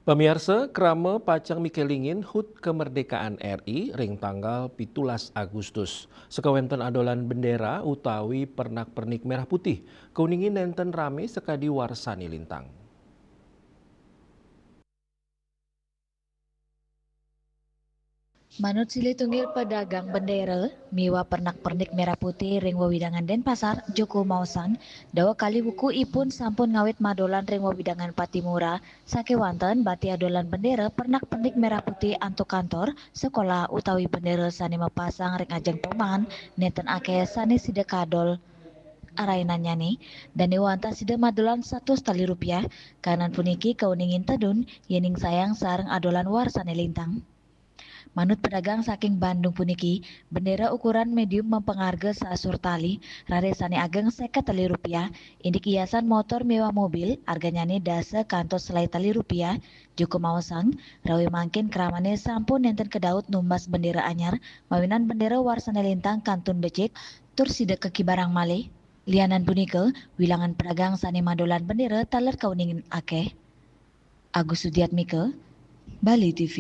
Pemirsa, krama pacang mikelingin HUT Kemerdekaan RI ring tanggal 17 Agustus. Sekawenten adolan bendera utawi pernak-pernik merah putih. Keuningin nenten rame sekadi warsani lintang. Manut silih tunggil pedagang bendera, miwa pernak-pernik merah putih ring wewidangan Denpasar, Joko Mausang, dawa kali wuku ipun sampun ngawit madolan ring wewidangan Patimura, sakewanten bati adolan bendera pernak-pernik merah putih antuk kantor, sekolah utawi bendera sani mapasang ring ajeng perumahan, neten akeh sani sida kadol arainannya nih, dan wanta sida madolan Rp100 kanan puniki kauningin tedun, yening sayang sareng adolan warsane lintang. Manut pedagang saking Bandung puniki, bendera ukuran medium mempengarga saasur tali, raresane ageng Rp50, indik hiasan motor mewah mobil, harganya nih dasa kantos selai Rp1, Joko Mausang, rawi mangkin keramane sampun nenten kedaut numbas bendera anyar, mawinan bendera warsane lintang kantun becek, tur sida keki barang malih. Lianan punika, wilangan pedagang sane madolan bendera taler kauningin akeh. Agus Sudiatmike, Bali TV.